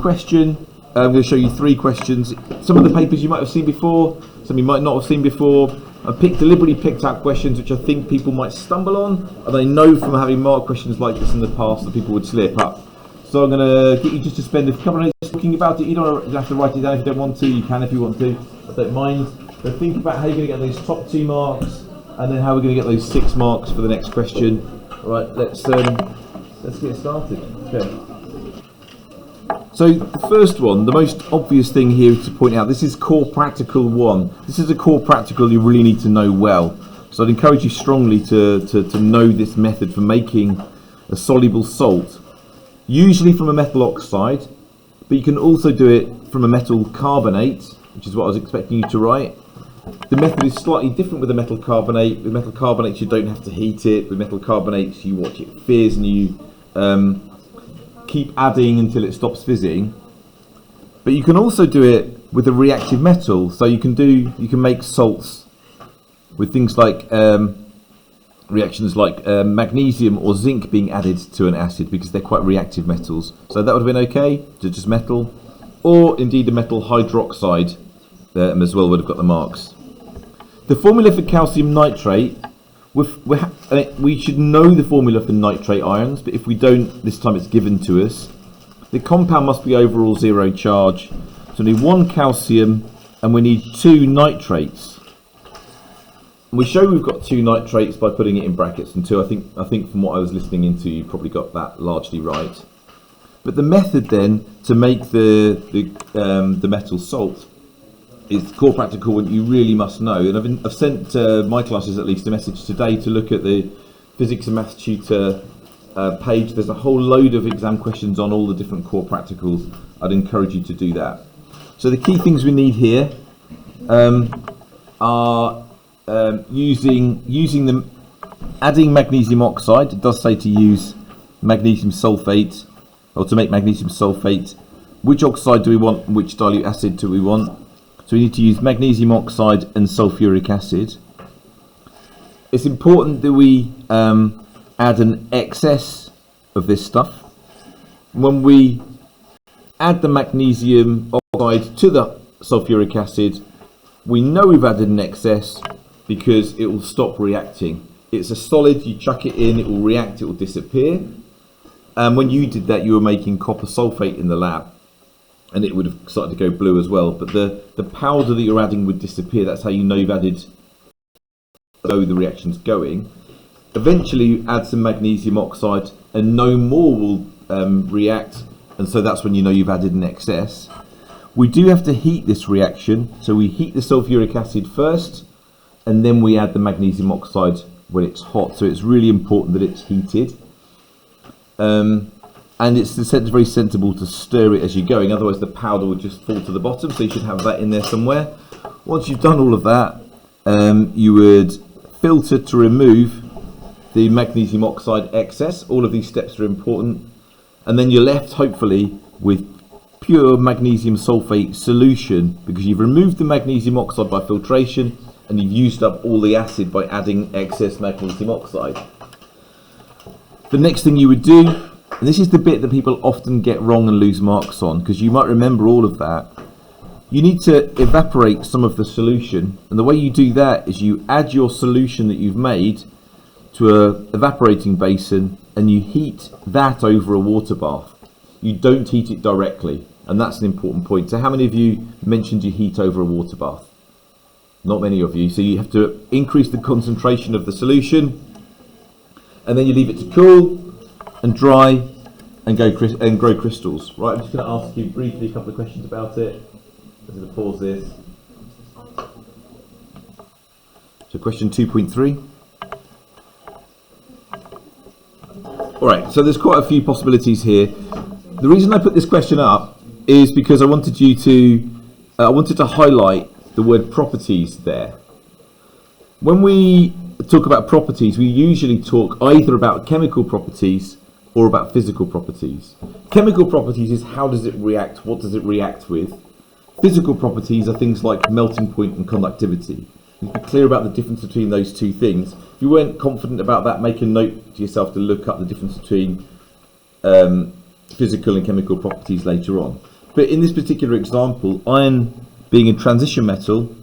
question. I'm going to show you 3 questions. Some of the papers you might have seen before, some you might not have seen before. I deliberately picked out questions which I think people might stumble on, and I know from having marked questions like this in the past that people would slip up. So I'm going to get you just to spend a couple of minutes talking about it. You don't have to write it down if you don't want to. You can if you want to. I don't mind. But think about how you're going to get those top 2 marks, and then how we're going to get those 6 marks for the next question. All right, let's get started. Okay. So the first one, the most obvious thing here to point out, this is core practical 1. This is a core practical you really need to know well. So I'd encourage you strongly to know this method for making a soluble salt. Usually from a metal oxide, but you can also do it from a metal carbonate, which is what I was expecting you to write. The method is slightly different with a metal carbonate. With metal carbonates you don't have to heat it. With metal carbonates you watch it fizz and you keep adding until it stops fizzing. But you can also do it with a reactive metal. So you can make salts with things like reactions like magnesium or zinc being added to an acid, because they're quite reactive metals. So that would have been okay to just metal, or indeed a metal hydroxide as well would have got the marks. The formula for calcium nitrate, we should know the formula for nitrate ions, but if we don't, this time it's given to us. The compound must be overall 0 charge. So we need 1 calcium and we need 2 nitrates. And we show we've got 2 nitrates by putting it in brackets and 2. I think from what I was listening into, you probably got that largely right. But the method then to make the metal salt is core practical one you really must know. And I've sent my classes at least a message today to look at the physics and maths tutor page. There's a whole load of exam questions on all the different core practicals. I'd encourage you to do that. So the key things we need here are adding magnesium oxide. It does say to use magnesium sulfate, or to make magnesium sulfate. Which oxide do we want? Which dilute acid do we want? So we need to use magnesium oxide and sulfuric acid. It's important that we add an excess of this stuff. When we add the magnesium oxide to the sulfuric acid, we know we've added an excess because it will stop reacting. It's a solid, you chuck it in, it will react, it will disappear. And when you did that, you were making copper sulfate in the lab, and it would have started to go blue as well. But the powder that you're adding would disappear. That's how you know you've added, though the reaction's going. Eventually you add some magnesium oxide and no more will react, and so that's when you know you've added an excess. We do have to heat this reaction, so we heat the sulfuric acid first and then we add the magnesium oxide when it's hot. So it's really important that it's heated. And it's very sensible to stir it as you're going, otherwise the powder would just fall to the bottom, so you should have that in there somewhere. Once you've done all of that, you would filter to remove the magnesium oxide excess. All of these steps are important. And then you're left, hopefully, with pure magnesium sulfate solution, because you've removed the magnesium oxide by filtration and you've used up all the acid by adding excess magnesium oxide. The next thing you would do, and this is the bit that people often get wrong and lose marks on, because you might remember all of that. You need to evaporate some of the solution, and the way you do that is you add your solution that you've made to an evaporating basin and you heat that over a water bath. You don't heat it directly, and that's an important point. So how many of you mentioned you heat over a water bath? Not many of you. So you have to increase the concentration of the solution, and then you leave it to cool and dry and grow crystals. Right, I'm just going to ask you briefly a couple of questions about it. I'm going to pause this. So question 2.3. Alright, so there's quite a few possibilities here. The reason I put this question up is because I wanted to highlight the word properties there. When we talk about properties, we usually talk either about chemical properties or about physical properties. Chemical properties is how does it react, what does it react with. Physical properties are things like melting point and conductivity. You be clear about the difference between those two things. If you weren't confident about that, make a note to yourself to look up the difference between physical and chemical properties later on. But in this particular example, iron being a transition metal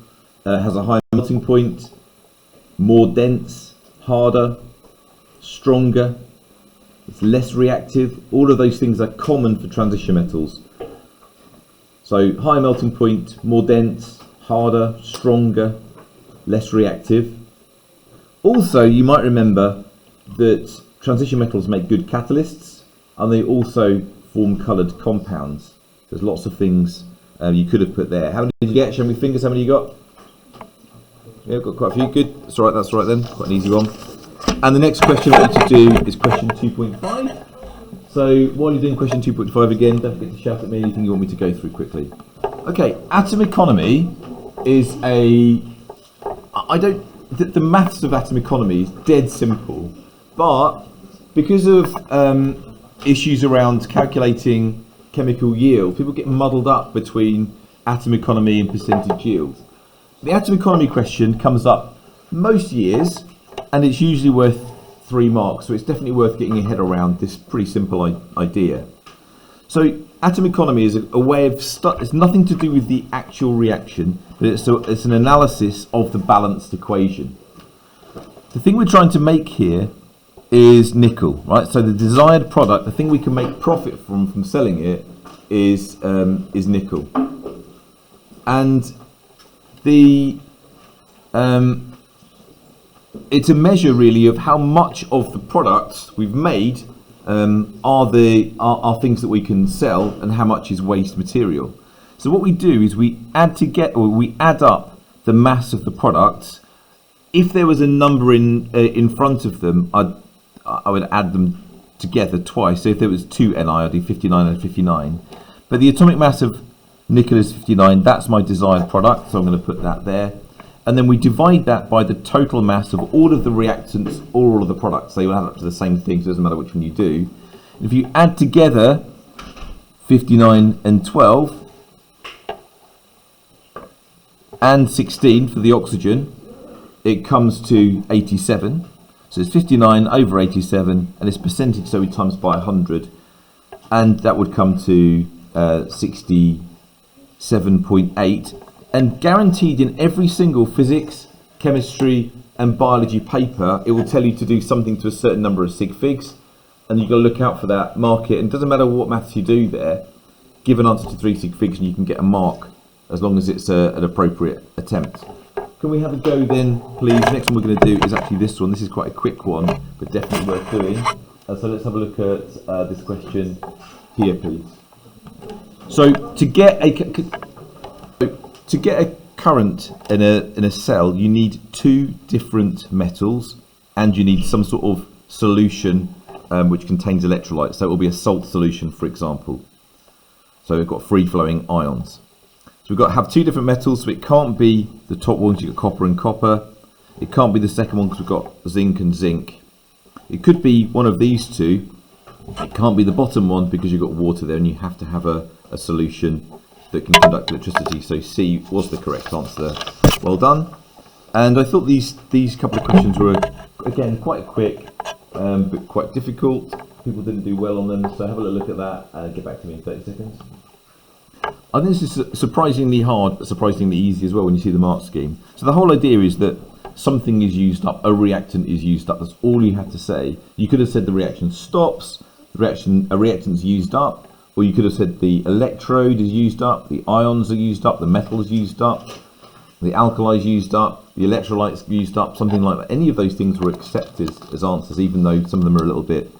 has a higher melting point, more dense, harder, stronger, it's less reactive. All of those things are common for transition metals. So higher melting point, more dense, harder, stronger, less reactive. Also, you might remember that transition metals make good catalysts, and they also form coloured compounds. There's lots of things you could have put there. How many did you get? Show me fingers. How many you got? Yeah, got quite a few. Good. That's all right. That's all right then. Quite an easy one. And the next question I want you to do is question 2.5. So while you're doing question 2.5 again, don't forget to shout at me anything you want me to go through quickly. Okay, atom economy is the maths of atom economy is dead simple, but because of issues around calculating chemical yield, people get muddled up between atom economy and percentage yield. The atom economy question comes up most years, and it's usually worth 3 marks, so it's definitely worth getting your head around this pretty simple idea. So atom economy is a way of it's nothing to do with the actual reaction, but it's an analysis of the balanced equation. The thing we're trying to make here is nickel, right? So the desired product, the thing we can make profit from selling it, is nickel, and the it's a measure really of how much of the products we've made are things that we can sell, and how much is waste material. So what we do is we add up the mass of the products. If there was a number in front of them, I would add them together twice. So if there was 2 Ni, I'd do 59 and 59. But the atomic mass of nickel is 59. That's my desired product, so I'm going to put that there. And then we divide that by the total mass of all of the reactants or all of the products. They will add up to the same thing, so it doesn't matter which one you do. If you add together 59 and 12 and 16 for the oxygen, it comes to 87. So it's 59 over 87, and it's percentage, so we times by 100, and that would come to 67.8. And guaranteed in every single physics, chemistry and biology paper, it will tell you to do something to a certain number of sig figs, and you've got to look out for that, mark it, and it doesn't matter what maths you do there, give an answer to 3 sig figs and you can get a mark, as long as it's an appropriate attempt. Can we have a go then, please? Next one we're going to do is actually this one. This is quite a quick one, but definitely worth doing. So let's have a look at this question here, please. So to get a current in a cell, you need 2 different metals, and you need some sort of solution which contains electrolytes. So it will be a salt solution, for example. So we've got free-flowing ions. So we've got to have 2 different metals, so it can't be the top one because you've got copper and copper. It can't be the second one because we've got zinc and zinc. It could be one of these 2. It can't be the bottom one because you've got water there, and you have to have a solution that can conduct electricity. So C was the correct answer. Well done. And I thought these couple of questions were, again, quite quick, but quite difficult. People didn't do well on them, so have a little look at that and get back to me in 30 seconds. I think this is surprisingly hard, but surprisingly easy as well when you see the mark scheme. So the whole idea is that something is used up, a reactant is used up. That's all you had to say. You could have said the reaction stops, a reactant's used up, or you could have said the electrode is used up, the ions are used up, the metal is used up, the alkali is used up, the electrolytes used up, something like that. Any of those things were accepted as answers, even though some of them are a little bit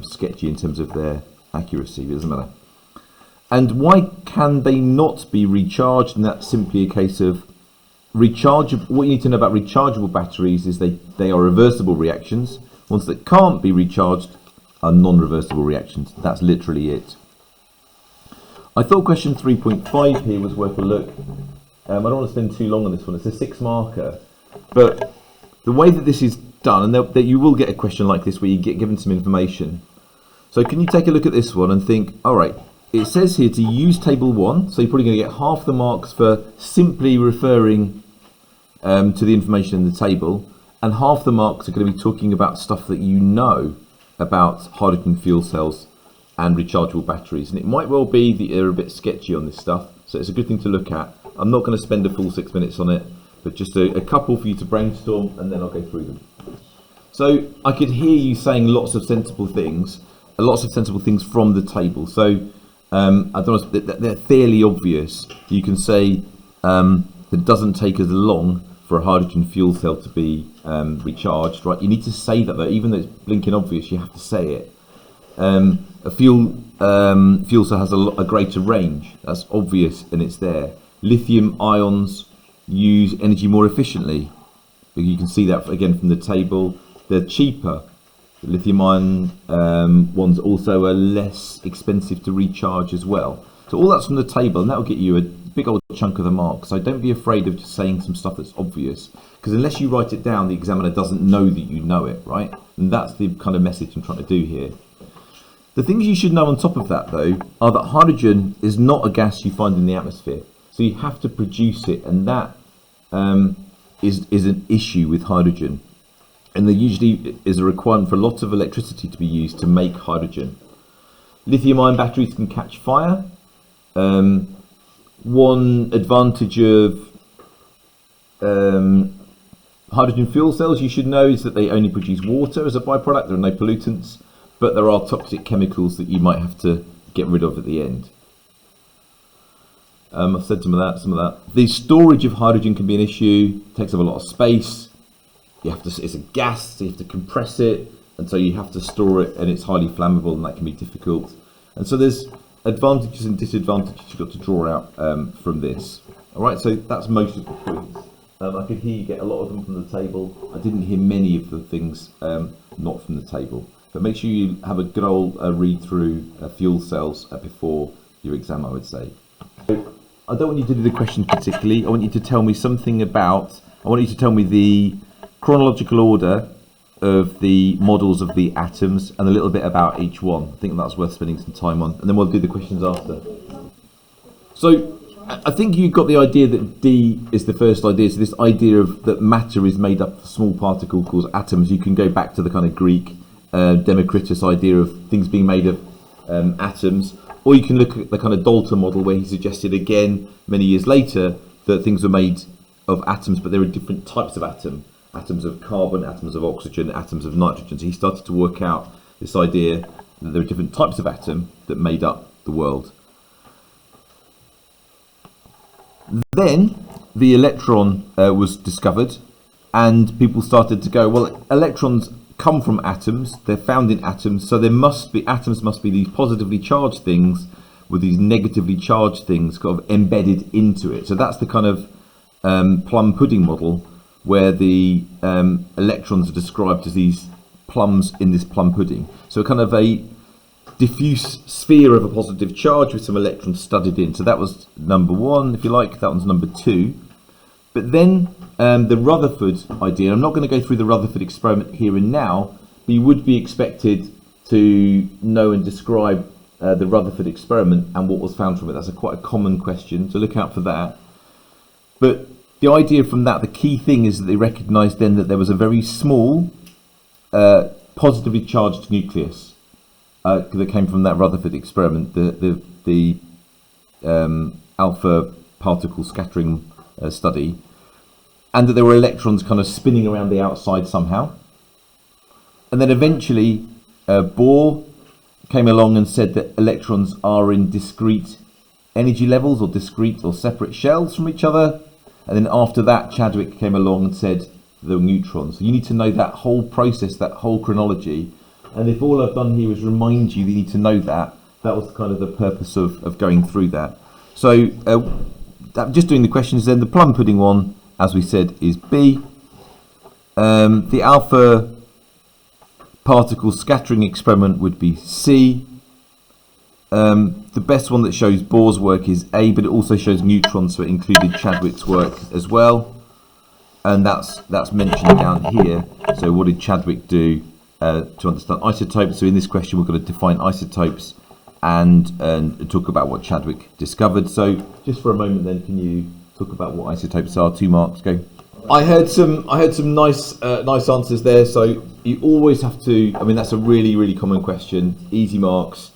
sketchy in terms of their accuracy. It doesn't matter. And why can they not be recharged? And that's simply a case of rechargeable. What you need to know about rechargeable batteries is they are reversible reactions. Ones that can't be recharged are non-reversible reactions. That's literally it. I thought question 3.5 here was worth a look. I don't want to spend too long on this one. It's a 6 marker, but the way that this is done, and that you will get a question like this where you get given some information. So can you take a look at this one and think, all right, it says here to use table 1, so you're probably going to get half the marks for simply referring to the information in the table, and half the marks are going to be talking about stuff that you know about hydrogen fuel cells and rechargeable batteries. And it might well be that they're a bit sketchy on this stuff, so it's a good thing to look at. I'm not going to spend a full 6 minutes on it, but just a couple for you to brainstorm, and then I'll go through them. So I could hear you saying lots of sensible things from the table. So I don't know, they're fairly obvious. You can say that it doesn't take as long for a hydrogen fuel cell to be recharged, right? You need to say that though, even though it's blinking obvious, you have to say it. A fuel cell has a greater range. That's obvious, and it's there. Lithium ions use energy more efficiently. You can see that again from the table. They're cheaper. The lithium ion ones also are less expensive to recharge as well. So all that's from the table, and that will get you a big old chunk of the mark. So don't be afraid of just saying some stuff that's obvious, because unless you write it down, the examiner doesn't know that you know it, right? And that's the kind of message I'm trying to do here. The things you should know on top of that, though, are that hydrogen is not a gas you find in the atmosphere. So you have to produce it, and that is an issue with hydrogen. And there usually is a requirement for a lot of electricity to be used to make hydrogen. Lithium-ion batteries can catch fire. One advantage of hydrogen fuel cells, you should know, is that they only produce water as a byproduct. There are no pollutants, but there are toxic chemicals that you might have to get rid of at the end. I've said some of that. The storage of hydrogen can be an issue. It takes up a lot of space. It's a gas, so you have to compress it, and so you have to store it, and it's highly flammable, and that can be difficult. And so there's advantages and disadvantages you've got to draw out from this. All right, so that's most of the points. I could hear you get a lot of them from the table. I didn't hear many of the things not from the table. But make sure you have a good old read through fuel cells before your exam, I would say. So I don't want you to do the questions particularly. I want you to tell me something about, I want you to tell me the chronological order of the models of the atoms and a little bit about each one. I think that's worth spending some time on, and then we'll do the questions after. So I think you got the idea that D is the first idea. So this idea of that matter is made up of small particles called atoms. You can go back to the kind of Greek Democritus idea of things being made of atoms, or you can look at the kind of Dalton model where he suggested again many years later that things were made of atoms, but there are different types of atom. Atoms of carbon, atoms of oxygen, atoms of nitrogen. So he started to work out this idea that there are different types of atom that made up the world. Then the electron was discovered, and people started to go, well, electrons come from atoms, they're found in atoms, so atoms must be these positively charged things with these negatively charged things kind of embedded into it. So that's the kind of plum pudding model, where the electrons are described as these plums in this plum pudding. So kind of a diffuse sphere of a positive charge with some electrons studded in. So that was number one, if you like. That one's number two. But then the Rutherford idea, I'm not going to go through the Rutherford experiment here and now, but you would be expected to know and describe the Rutherford experiment and what was found from it. That's quite a common question, so look out for that. But the idea from that, the key thing is that they recognised then that there was a very small positively charged nucleus that came from that Rutherford experiment, the alpha particle scattering study, and that there were electrons kind of spinning around the outside somehow. And then eventually Bohr came along and said that electrons are in discrete energy levels, or discrete or separate shells from each other. And then after that, Chadwick came along and said the neutrons. So you need to know that whole process, that whole chronology. And if all I've done here is remind you that you need to know that, that was kind of the purpose of going through that. So just doing the questions then, the plum pudding one, as we said, is B. The alpha particle scattering experiment would be C. The best one that shows Bohr's work is A, but it also shows neutrons, so it included Chadwick's work as well, and that's mentioned down here. So what did Chadwick do to understand isotopes? So in this question we're going to define isotopes and talk about what Chadwick discovered. So just for a moment then, can you talk about what isotopes are? 2 marks, go. I heard some nice answers there. So you always have to, I mean, that's a really common question, easy marks.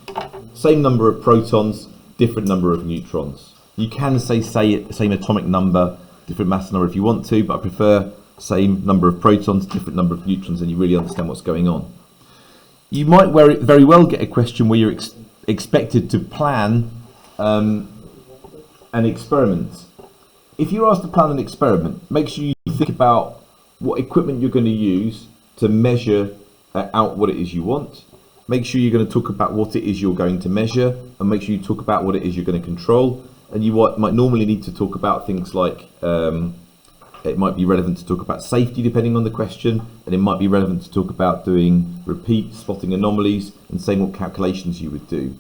same number of protons, different number of neutrons. You can say same atomic number, different mass number if you want to, but I prefer same number of protons, different number of neutrons, and you really understand what's going on. You might very well get a question where you're expected to plan an experiment. If you're asked to plan an experiment, make sure you think about what equipment you're going to use to measure out what it is you want. Make sure you're going to talk about what it is you're going to measure, and make sure you talk about what it is you're going to control. And you might normally need to talk about things like, it might be relevant to talk about safety depending on the question, and it might be relevant to talk about doing repeat, spotting anomalies, and saying what calculations you would do.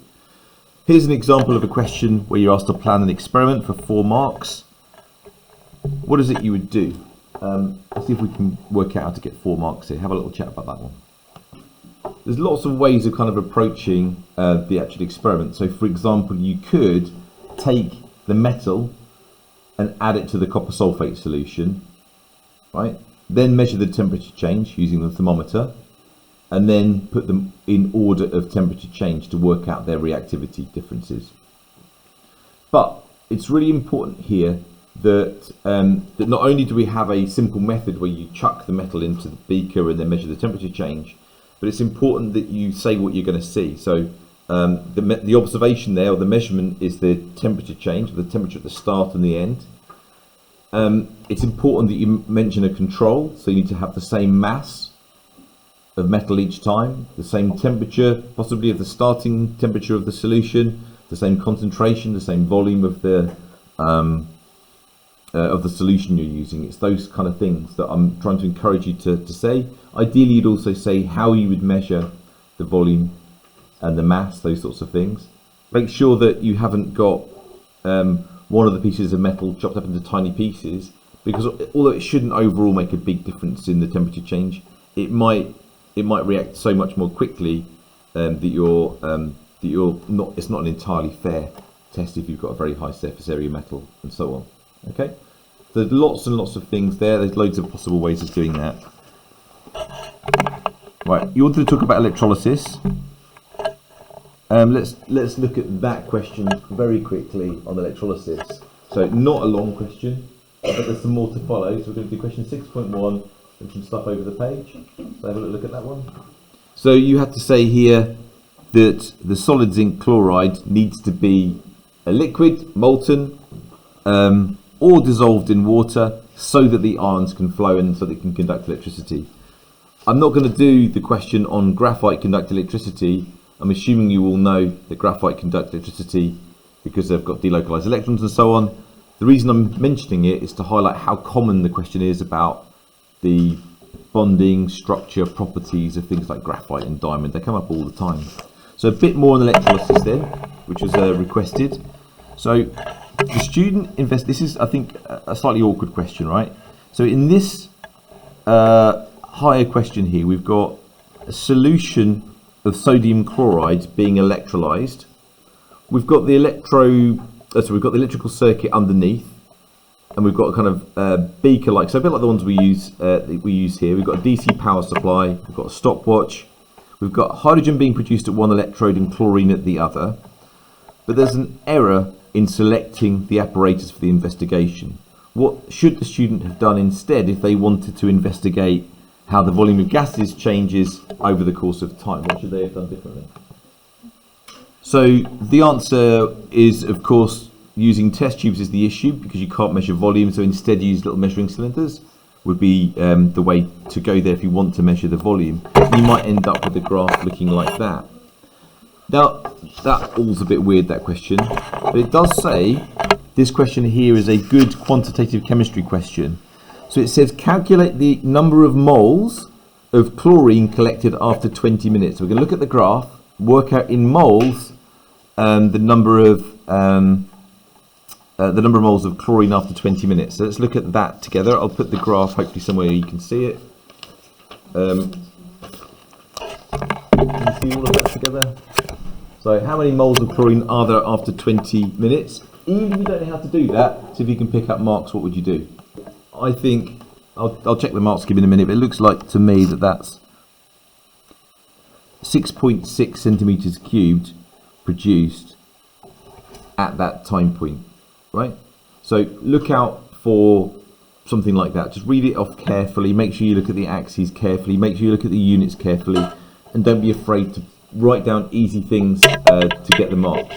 Here's an example of a question where you're asked to plan an experiment for 4 marks. What is it you would do? Let's see if we can work out how to get 4 marks here. Have a little chat about that one. There's lots of ways of kind of approaching the actual experiment. So for example, you could take the metal and add it to the copper sulfate solution, right? Then measure the temperature change using the thermometer, and then put them in order of temperature change to work out their reactivity differences. But it's really important here that that not only do we have a simple method where you chuck the metal into the beaker and then measure the temperature change, but it's important that you say what you're going to see. So the observation there, or the measurement, is the temperature change, the temperature at the start and the end. It's important that you mention a control, so you need to have the same mass of metal each time, the same temperature, possibly of the starting temperature of the solution, the same concentration, the same volume of the solution you're using. It's those kind of things that I'm trying to encourage you to say. Ideally, you'd also say how you would measure the volume and the mass, those sorts of things. Make sure that you haven't got one of the pieces of metal chopped up into tiny pieces, because although it shouldn't overall make a big difference in the temperature change, it might react so much more quickly that it's not an entirely fair test if you've got a very high surface area metal and so on. Okay, there's lots and lots of things there. There's loads of possible ways of doing that. Right, you wanted to talk about electrolysis. Let's look at that question very quickly on electrolysis. So not a long question, but there's some more to follow. So we're going to do question 6.1 and some stuff over the page. So have a look at that one. So you have to say here that the solid zinc chloride needs to be a liquid, molten, or dissolved in water, so that the ions can flow and so that it can conduct electricity. I'm not going to do the question on graphite conduct electricity. I'm assuming you all know that graphite conduct electricity because they've got delocalized electrons and so on. The reason I'm mentioning it is to highlight how common the question is about the bonding, structure, properties of things like graphite and diamond. They come up all the time. So a bit more on electrolysis then, which was requested. So the student this is, I think, a slightly awkward question, right? So in this higher question here, we've got a solution of sodium chloride being electrolyzed. We've got the electrical circuit underneath, and we've got a kind of beaker-like, so a bit like the ones we use here. We've got a DC power supply, we've got a stopwatch, we've got hydrogen being produced at one electrode and chlorine at the other. But there's an error in selecting the apparatus for the investigation. What should the student have done instead if they wanted to investigate how the volume of gases changes over the course of time? What should they have done differently? So the answer is, of course, using test tubes is the issue, because you can't measure volume, so instead use little measuring cylinders would be the way to go there if you want to measure the volume. You might end up with a graph looking like that. Now, that all's a bit weird, that question, but it does say this question here is a good quantitative chemistry question. So it says calculate the number of moles of chlorine collected after 20 minutes. So we're going to look at the graph, work out in moles the number of moles of chlorine after 20 minutes. So let's look at that together. I'll put the graph hopefully somewhere you can see it. Can you see all of that together? So how many moles of chlorine are there after 20 minutes? Even if you don't know how to do that, so if you can pick up marks, what would you do? I think, I'll check the mark scheme in a minute, but it looks like to me that that's 6.6 centimetres cubed, produced at that time point, right? So look out for something like that. Just read it off carefully, make sure you look at the axes carefully, make sure you look at the units carefully, and don't be afraid to write down easy things to get the marks.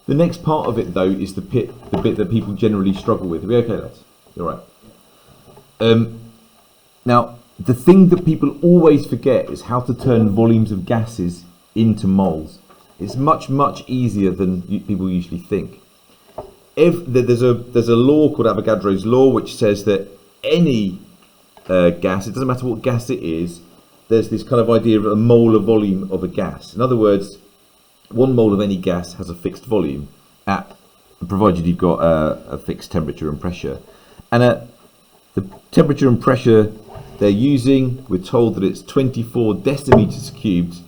The next part of it though is the bit that people generally struggle with. Are we okay, lads? You're right. Now, the thing that people always forget is how to turn volumes of gases into moles. It's much, much easier than people usually think. If there's a law called Avogadro's law, which says that any gas, it doesn't matter what gas it is, there's this kind of idea of a molar volume of a gas. In other words, 1 mole of any gas has a fixed volume, provided you've got a fixed temperature and pressure. And at the temperature and pressure they're using, we're told that it's 24 decimeters cubed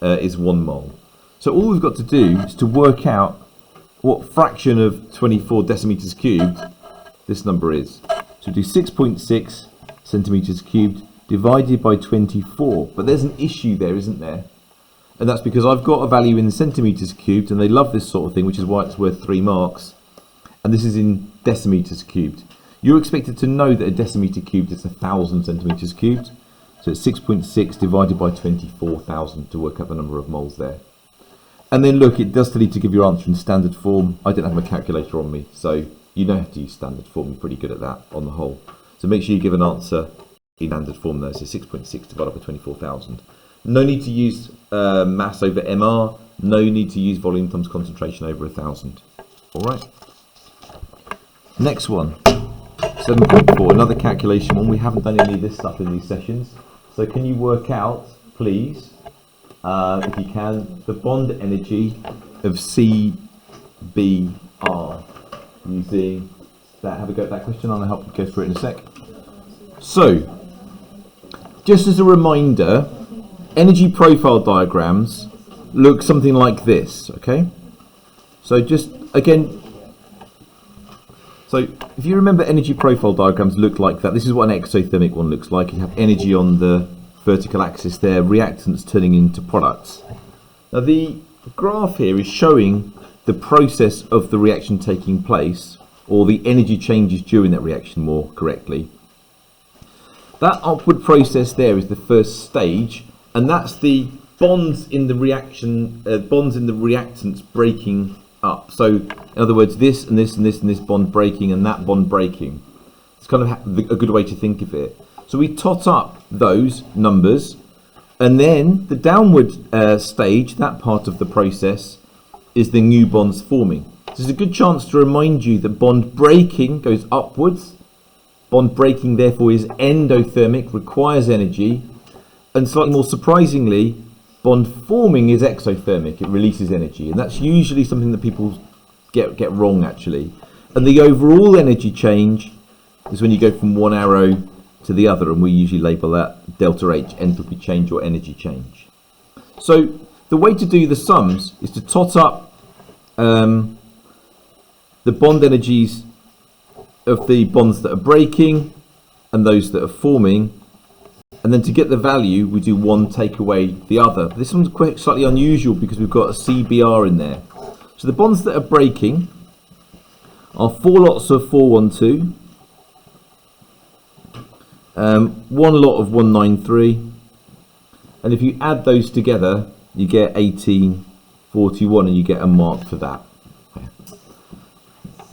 is 1 mole. So all we've got to do is to work out what fraction of 24 decimeters cubed this number is. So do 6.6 centimeters cubed divided by 24. But there's an issue there, isn't there? And that's because I've got a value in centimeters cubed, and they love this sort of thing, which is why it's worth 3 marks. And this is in decimeters cubed. You're expected to know that a decimeter cubed is 1,000 centimeters cubed. So it's 6.6 divided by 24,000 to work out the number of moles there. And then look, it does tell you to give your answer in standard form. I don't have my calculator on me, so you know how to use standard form. You're pretty good at that on the whole. So make sure you give an answer in standard form there. So 6.6 divided by 24,000. No need to use mass over MR. No need to use volume times concentration over 1,000. All right. Next one, 7.4, another calculation one. We haven't done any of this stuff in these sessions. So can you work out, please, if you can, the bond energy of CBr using that? Have a go at that question, and I'll help you go through it in a sec. So, just as a reminder, energy profile diagrams look something like this, okay? So just, again, so if you remember, energy profile diagrams look like that. This is what an exothermic one looks like. You have energy on the vertical axis there, reactants turning into products. Now the graph here is showing the process of the reaction taking place, or the energy changes during that reaction more correctly. That upward process there is the first stage, and that's the bonds in the reaction, bonds in the reactants breaking up. So in other words, this and this and this and this bond breaking and that bond breaking. It's kind of a good way to think of it. So we tot up those numbers, and then the downward stage, that part of the process, is the new bonds forming. So there's a good chance to remind you that bond breaking goes upwards. Bond breaking therefore is endothermic, requires energy, and slightly more surprisingly, bond forming is exothermic, it releases energy, and that's usually something that people get wrong actually. And the overall energy change is when you go from one arrow to the other, and we usually label that delta H, enthalpy change or energy change. So the way to do the sums is to tot up the bond energies of the bonds that are breaking and those that are forming, and then to get the value we do one take away the other. This one's quite slightly unusual because we've got a CBr in there. So the bonds that are breaking are 4 lots of 412, 1 lot of 193, and if you add those together you get 1841, and you get a mark for that.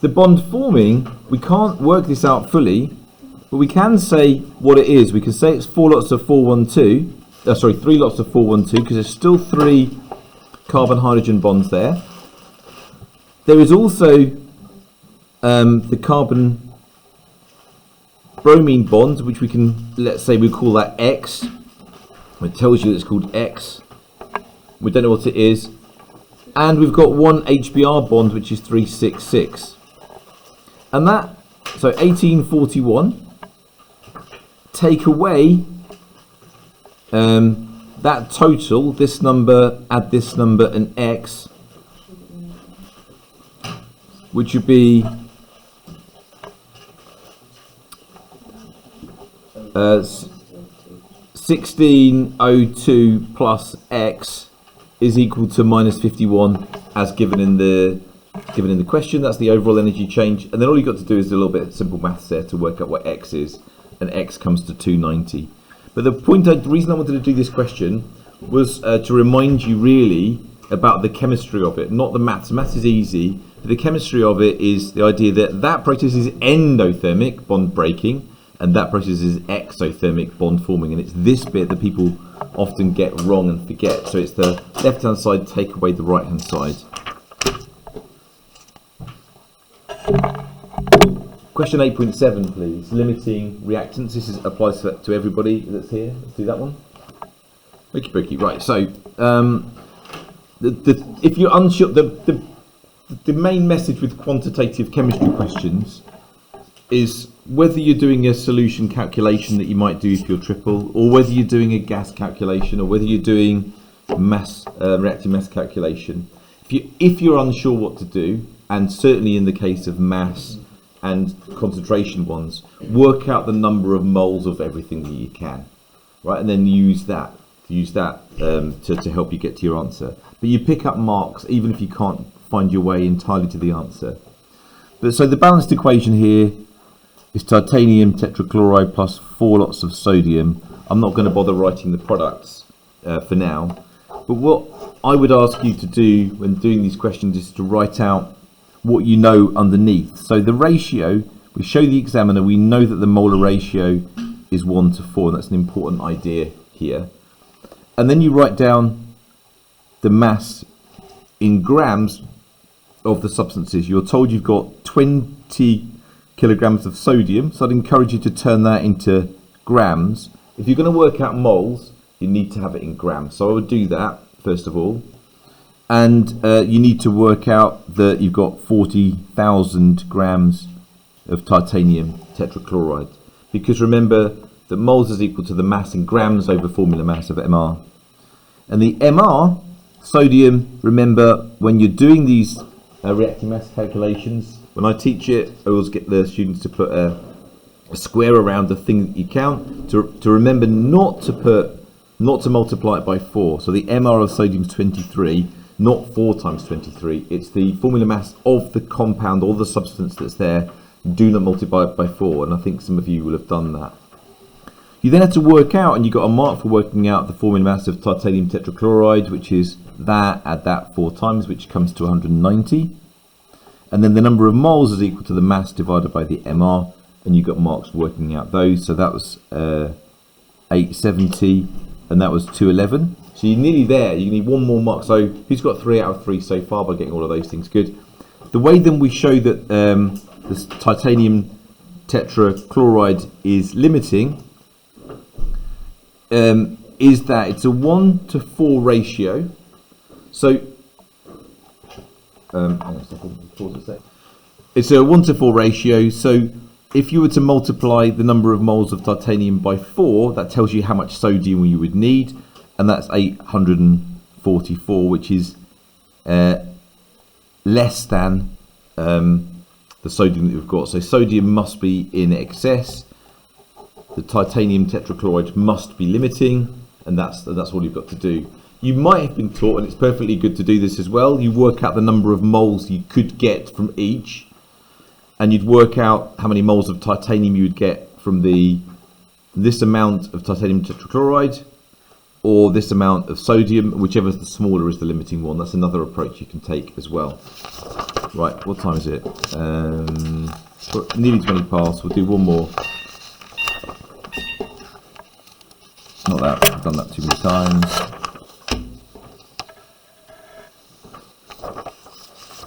The bond forming, we can't work this out fully, but we can say what it is. We can say it's 4 lots of 412, 3 lots of 412, because there's still 3 carbon-hydrogen bonds there. There is also the carbon-bromine bond, which we can, let's say we call that X. It tells you that it's called X. We don't know what it is. And we've got one HBr bond, which is 366. And that, so 1841, take away that total, this number, add this number, and X, which would be 1602 plus X is equal to minus 51 as given in the question. That's the overall energy change, and then all you've got to do is do a little bit of simple maths there to work out what x is, and x comes to 290. But the reason I wanted to do this question was to remind you really about the chemistry of it, not the maths. Maths is easy, but the chemistry of it is the idea that that process is endothermic, bond breaking, and that process is exothermic, bond forming, and it's this bit that people often get wrong and forget. So it's the left hand side take away the right hand side. Question 8.7, please. Limiting reactants. This applies to everybody that's here. Let's do that one. Okie dokie. Right. So, if you're unsure, the main message with quantitative chemistry questions is whether you're doing a solution calculation that you might do if you're triple, or whether you're doing a gas calculation, or whether you're doing mass reactive mass calculation. If you're unsure what to do, and certainly in the case of mass and concentration ones, work out the number of moles of everything that you can, right, and then use that to help you get to your answer. But you pick up marks even if you can't find your way entirely to the answer. But so the balanced equation here is titanium tetrachloride plus 4 lots of sodium. I'm not going to bother writing the products for now, but what I would ask you to do when doing these questions is to write out what you know underneath. So the ratio, we show the examiner, we know that the molar ratio is 1 to 4, and that's an important idea here. And then you write down the mass in grams of the substances. You're told you've got 20 kilograms of sodium, so I'd encourage you to turn that into grams. If you're going to work out moles, you need to have it in grams. So I would do that first of all. And you need to work out that you've got 40,000 grams of titanium tetrachloride. Because remember that moles is equal to the mass in grams over formula mass of MR. And the MR, sodium, remember when you're doing these reactive mass calculations, when I teach it, I always get the students to put a square around the thing that you count, to remember not to multiply it by 4. So the MR of sodium is 23. Not 4 times 23, it's the formula mass of the compound or the substance that's there. Do not multiply it by 4, and I think some of you will have done that. You then have to work out, and you got a mark for working out the formula mass of titanium tetrachloride, which is that, add that 4 times, which comes to 190. And then the number of moles is equal to the mass divided by the MR, and you got marks for working out those. So that was 870, and that was 211. So you're nearly there. You need one more mark. So who's got 3 out of 3 so far by getting all of those things? Good. The way then we show that this titanium tetrachloride is limiting is that it's a 1 to 4 ratio. So it's a 1 to 4 ratio. So if you were to multiply the number of moles of titanium by 4, that tells you how much sodium you would need. And that's 844, which is less than the sodium that we've got. So sodium must be in excess. The titanium tetrachloride must be limiting, and that's all you've got to do. You might have been taught, and it's perfectly good to do this as well, you work out the number of moles you could get from each, and you'd work out how many moles of titanium you would get from this amount of titanium tetrachloride, or this amount of sodium, whichever is the smaller is the limiting one. That's another approach you can take as well. Right, what time is it? Nearly 20 past. We'll do one more. Not that, I've done that too many times.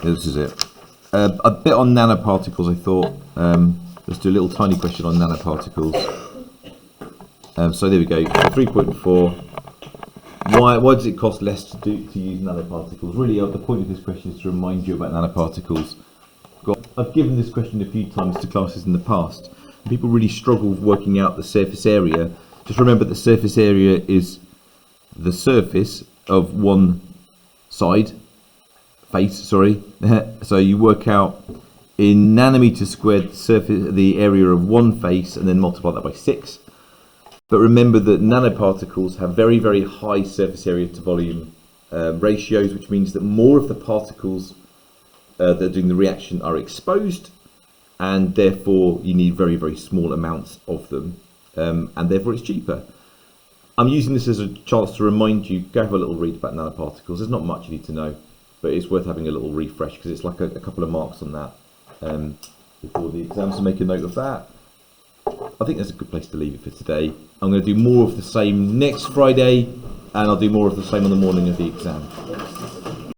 Yeah, this is it. A bit on nanoparticles, I thought. Let's do a little tiny question on nanoparticles. So there we go, 3.4. Why does it cost less to use nanoparticles? Really, the point of this question is to remind you about nanoparticles. I've given this question a few times to classes in the past. People really struggle with working out the surface area. Just remember the surface area is the surface of one face. So you work out in nanometers squared the area of one face, and then multiply that by 6. But remember that nanoparticles have very, very high surface area to volume ratios, which means that more of the particles that are doing the reaction are exposed, and therefore you need very, very small amounts of them, and therefore it's cheaper. I'm using this as a chance to remind you, go have a little read about nanoparticles. There's not much you need to know, but it's worth having a little refresh because it's like a couple of marks on that before the exam, so make a note of that. I think that's a good place to leave it for today. I'm going to do more of the same next Friday, and I'll do more of the same on the morning of the exam.